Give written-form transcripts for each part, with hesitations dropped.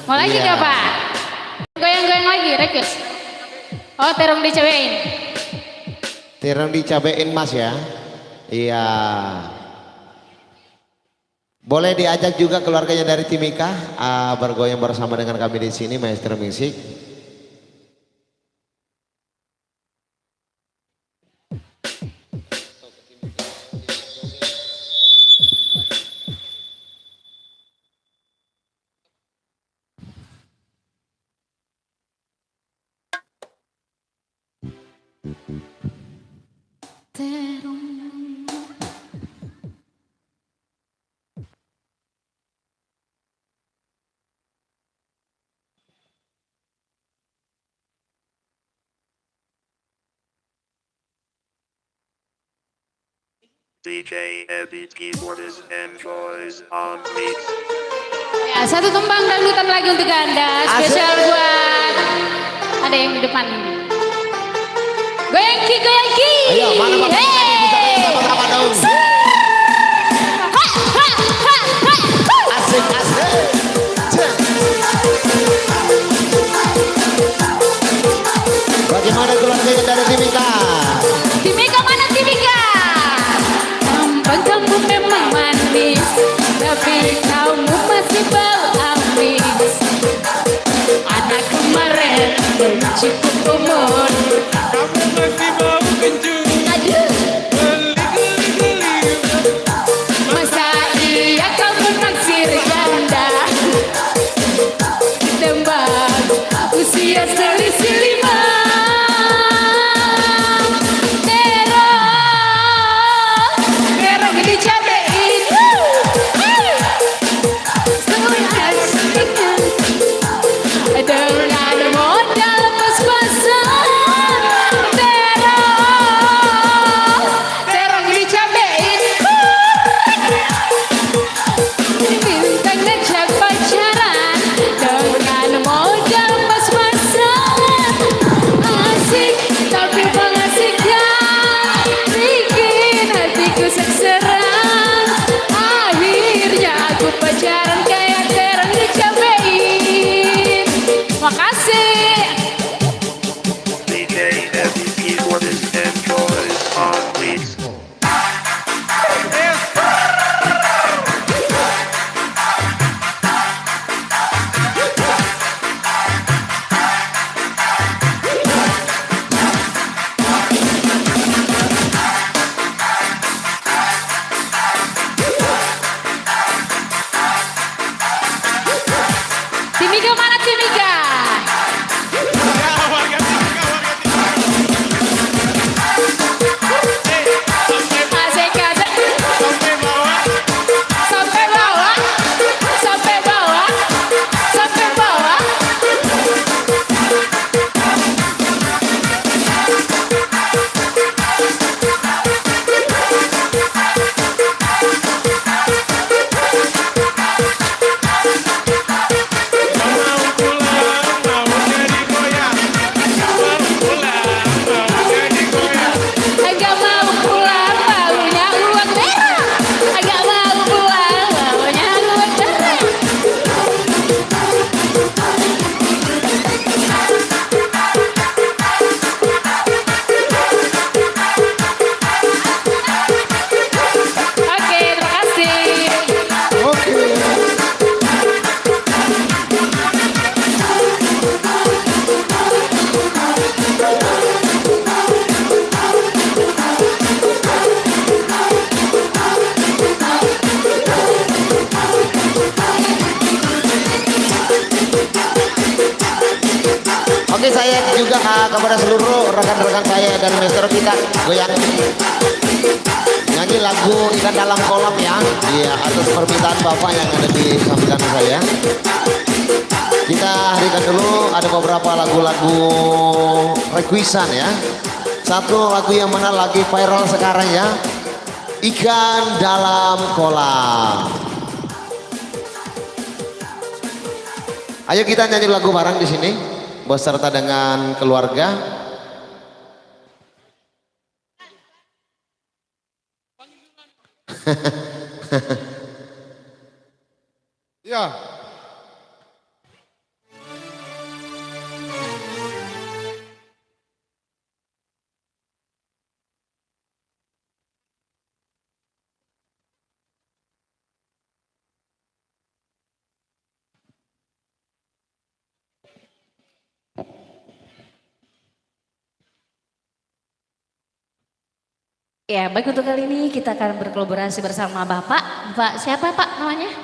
Mau lagi Iya. gak Pak? Goyang-goyang lagi, request. Oh, terong dicobain. Terong dicabein Mas ya. Iya. Boleh diajak juga keluarganya dari Timika bergoyang bersama dengan kami di sini Maestro Music. Terong. DJ Eddie keyboardist and voice on mix. Ya, satu tembang dangdutan lagi untuk Anda. Spesial buat ada yang di depan ini. Goyang ki, goyang ki. Ayo, mana Bapak Hey. bisa sama-sama dong. Asik asik. Bagaimana keluarganya dari Timika? Timika mana Timika? Tampang kamu memang manis, tapi kamu masih bau amis. Anak kemarin belum cukup umur, Kamu masih mau kencur, aduh. geli-geli-geli. Masa iya kau menaksir ganda, ditembak usia selisih 5. Terong dicabein, semuanya asiknya. Dengan modal pas-pasan. Terong dicabein, minta ngajak pacaran dengan modal pas-pasan. Asik tapi mengasihkan, bikin hatiku sengsara. Akhirnya aku pacaran kayak terong dicabein. Makasih. DJ Eddie keyboardist and voice on mix. Timika mana Timika? Asik asik. Sampai bawah, sampai bawah, sampai bawah. Mau pulang, mau jadi goyang. Mau pulang, mau jadi goyang. Agak mau pulang, baunya uang merah. Agak mau pulang, baunya uang merah. Oke, terima kasih. Oke. Oke, saya juga kepada seluruh rekan-rekan saya dan maestro kita goyang nyanyi lagu Ikan Dalam Kolam ya. Iya, atas permintaan Bapak yang ada di samping saya. Kita harikan dulu ada beberapa lagu-lagu requestan ya. Satu lagu yang mana lagi viral sekarang ya. Ikan Dalam Kolam. Ayo kita nyanyi lagu bareng di sini beserta dengan keluarga. Ya. Ya, baik untuk kali ini kita akan berkolaborasi bersama Bapak. Bapak siapa Pak namanya?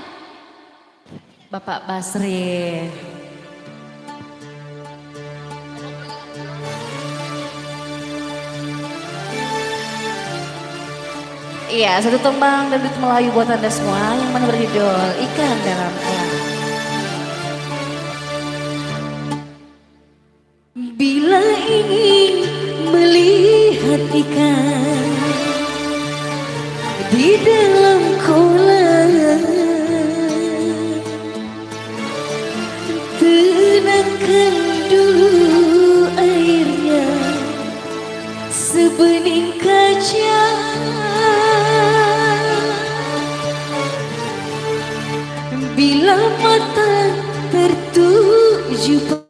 Bapak Basri. Iya, satu tembang dangdut Melayu buat Anda semua yang mana berjudul Ikan Dalam Kolam. Bila ingin melihat ikan di dalam kolam, tenangkan dulu airnya sebening kaca. Bila mata tertuju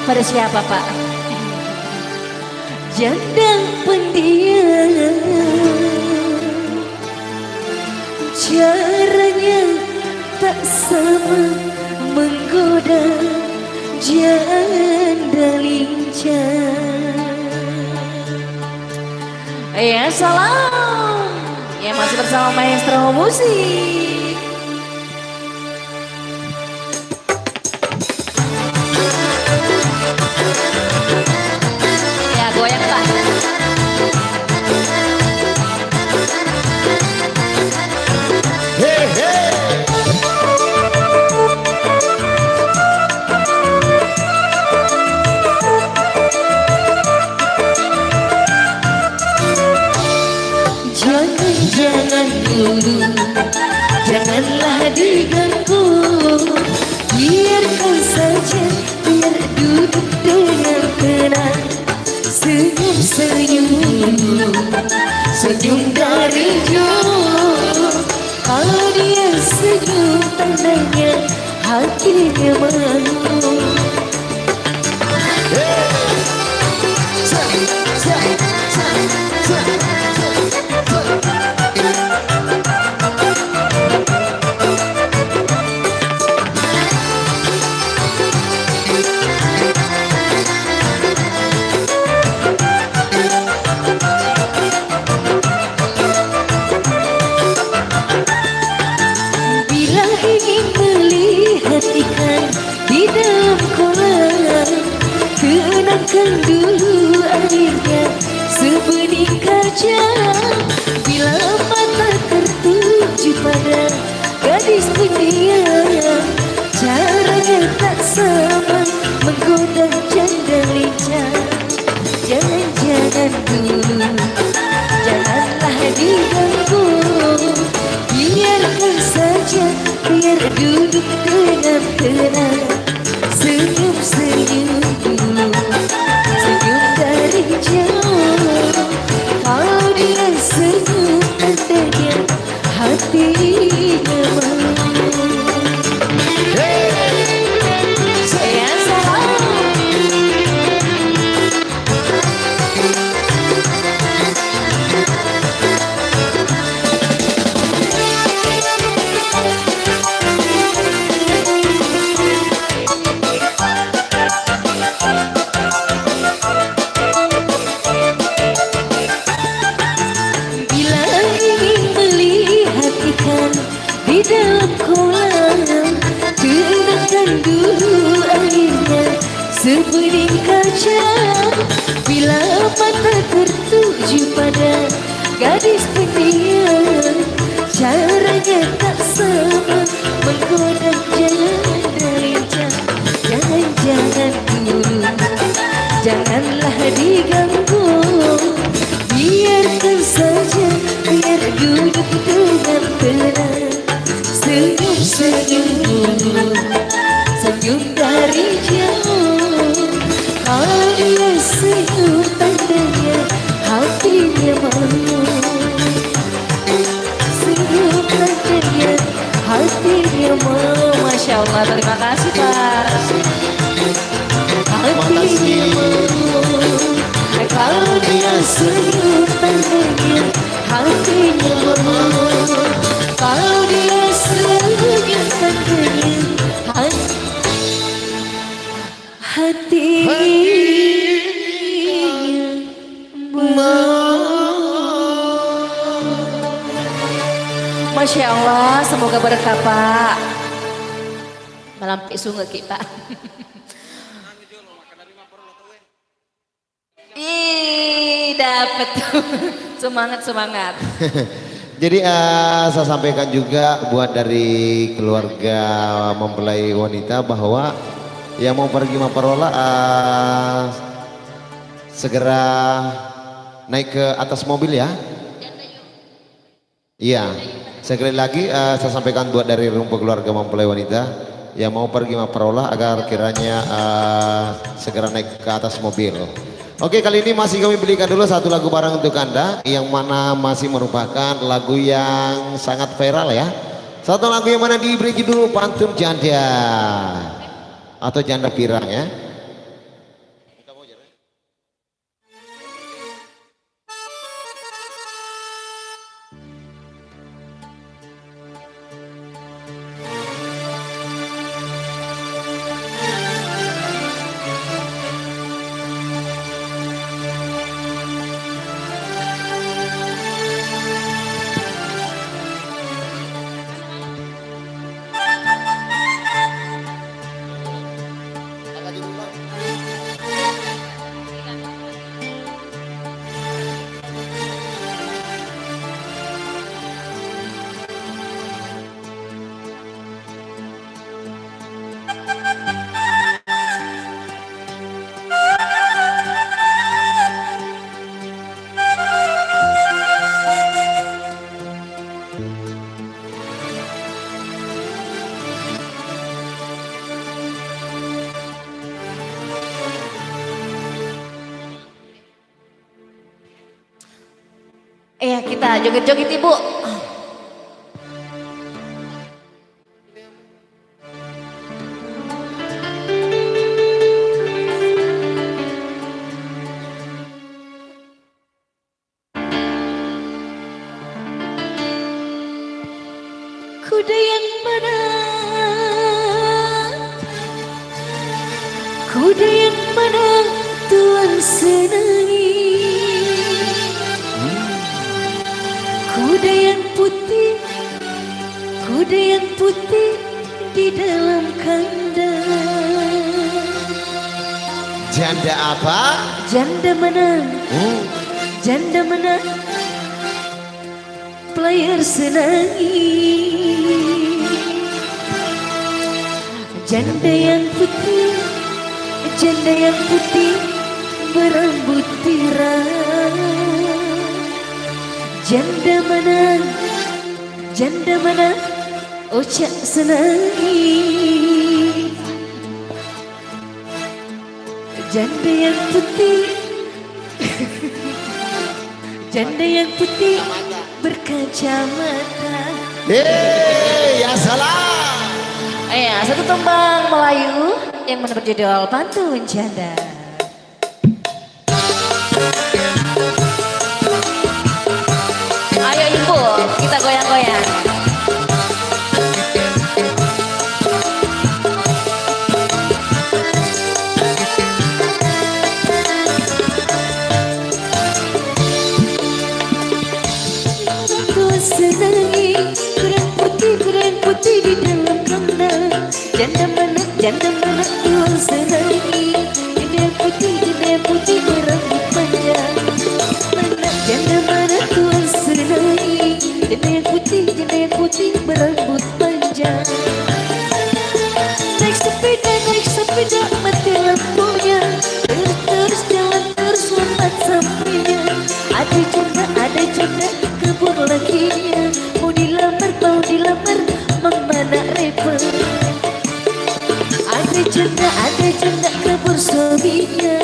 pada siapa Pak? Janda pendiam, caranya tak sama menggoda janda lincah. Ya salam, ya masih bersama Maestro Musik. Ya goyang Pak. Hey, hey. Jangan dulu, janganlah diganggu, biarkan saja, biar duduk dengan tenang. Senyum-senyum, senyum dari jauh. Kalau dia senyum tandanya hatinya mau. Bila ingin melihat ikan di dalam kolam, tenangkan dulu airnya sebening kaca. Bila mata tertuju pada gadis pendiam, caranya tak sama menggoda janda lincah. Jangan-jangan dulu, janganlah diganggu, biarkan saja, biar duduk dengan tenang. Senyum-senyum dulu, senyum dari jauh. Kalau dia senyum tandanya hatinya mau. Saya salah. Bila ingin melihat ikan di dalam kolam, tenangkan dulu airnya sebening kaca. Bila mata tertuju pada gadis pendiam, caranya tak sama menggoda janda lincah. Jangan-jangan dulu, janganlah diganggu, biarkan saja, biar duduk dengan tenang. Senyum-senyum dulu, senyum dari jauh. Kalau dia senyum tandanya hatinya mau. Senyum tandanya hatinya mau. Masya Allah, terima kasih Pak. Hatinya mau. Kalau dia senyum tandanya hatinya mau. Kalau dia senyum tandanya hatinya mau. Masya Allah, semoga berkah Pak. Malampi sungai ki Pak. Ih, dapet tuh. Semangat. Jadi saya sampaikan juga buat dari keluarga mempelai wanita bahwa yang mau pergi Maparola segera naik ke atas mobil ya. Iya, sekali lagi saya sampaikan buat dari rumput keluarga mempelai wanita yang mau pergi Maparola agar kiranya segera naik ke atas mobil. Oke, kali ini masih kami belikan dulu satu lagu bareng untuk Anda yang mana masih merupakan lagu yang sangat viral ya. Satu lagu yang mana diberi judul Pantun Janda atau Janda Pirang ya. Kita joget-joget Ibu. Kuda yang mana? Kuda yang mana Tuhan senangi? Kuda yang putih di dalam kandang. Janda apa? Janda mana? Janda mana? Player senangi. Janda yang putih berambut pirang. Janda mana, Ocak senangi. Janda yang putih, janda yang putih berkacamata. Ya salah. Satu tembang Melayu yang berjudul Pantun Janda. Ayo Ibu, kita goyang-goyang. Tuhan senangi kurang putih di dalam kandang. Janda mana Tuhan senangi. Janda putih berambut panjang. Janda mana Tuhan senangi. Janda putih berambut panjang. Naik sepeda mati lampunya. Terus jalan terus lompat sampingnya. Ada janda kebun lakinya. Mau dilamar memana repa. Ada janda kebun suaminya.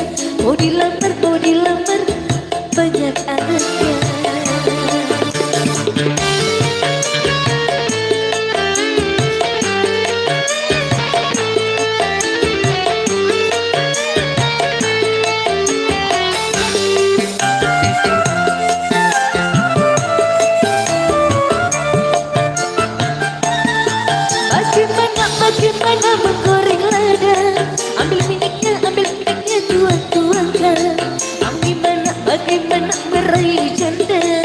Mau dilamar banyak anaknya. Bagaimana menggoreng lada. Ambil minyaknya tuang-tuangkan. Bagaimana meraih janda.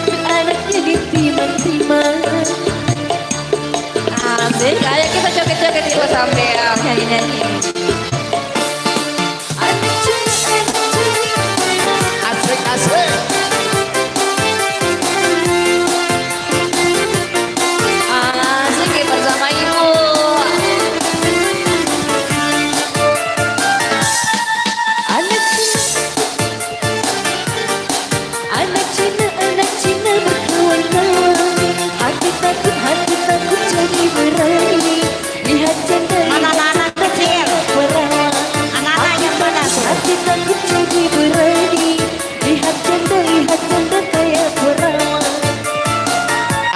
Anaknya ditimang-timang. Ayo kita joget-joget dulu sambil nyanyi-nyanyi. Asik-asik. Asik bersama ibu. Anak Cina berkawan-kawan. Hati takut jadi berani. Lihat janda Mana anak kecil? perawan. Anak-anaknya mana tuh? Hati takut jadi berani. Lihat janda kayak perawan.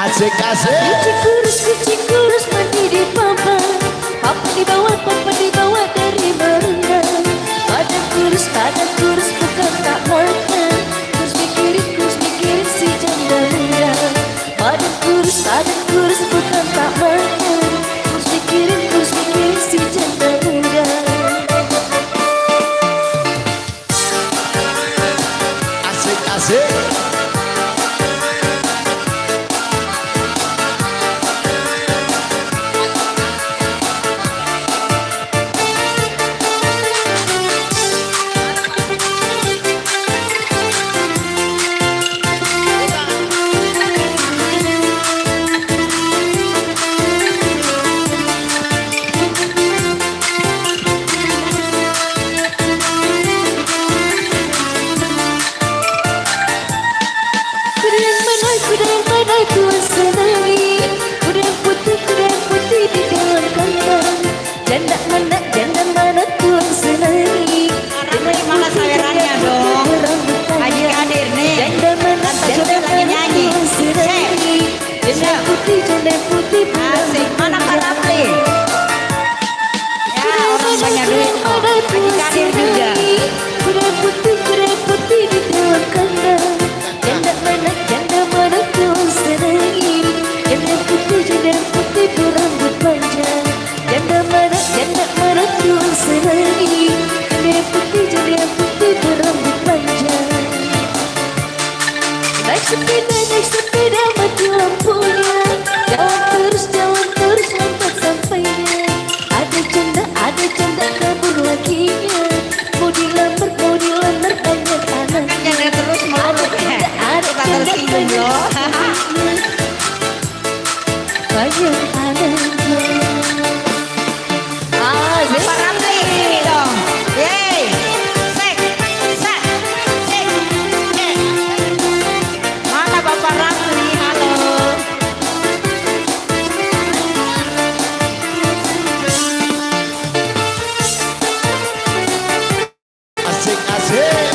Asik-asik. Kucing kurus mandi di papa. Papa dibawa dari berenang. Badan kurus bukan tak makan. Kurus mikirin si janda muda. Badan kurus bukan tak makan. Kurus mikirin si janda muda. Asik-asik. Kuda yang mana tuan senangi. Kuda yang putih di dalam kandang. Janda mana tuan senangi. Orang mana sawerannya dong? Adik-adik nih. Janda mana Sudah lagi nyanyi. tuan senangi. Janda yang putih Asik. Mana Pak Ramli? Ya orang banyak duit kok. Adik-adik juga. Kuda yang putih di dalam kandang. Janda mana tuan senangi. Janda yang putih berambut panjang. Janda mana tuan senangi. Janda yang putih berambut panjang. Naik sepeda mati lampunya. Jalan terus lambat sampainya. Ada janda kabur lakinya. Mau dilamar banyak anak. Jangan terus melonjak ya. Kita tersinggung loh. Banyak anaknya. Pak Ramli ini dong. Yeay. Sek. Sek. Sek. Sek. Mana Bapak Ramli? Halo. Asik-asik.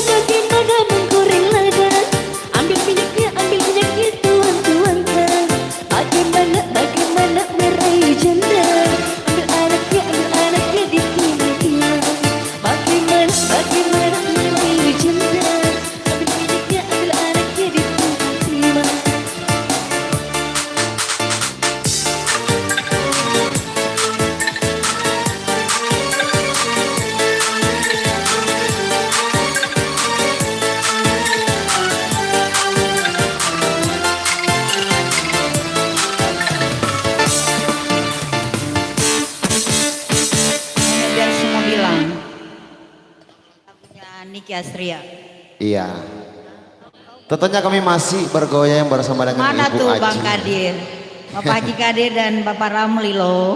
Bagaimana menggoreng lada. Ambil minyaknya tuang-tuangkan. Bagaimana meraih janda. Ambil anaknya ditimang-timang. Bagaimana meraih janda. Ambil anaknya ditimang-timang. Biar semua bilang. Lagunya Niki Astria. Iya. Tentunya kami masih bergoyang bersama dengan Mana Ibu tuh Aji. Bang Kadir? Bapak Haji Kadir dan Bapak Ramli loh.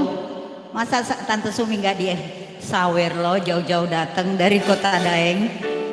Masa Tante Sumi nggak dia sawer loh jauh-jauh datang dari Kota Daeng.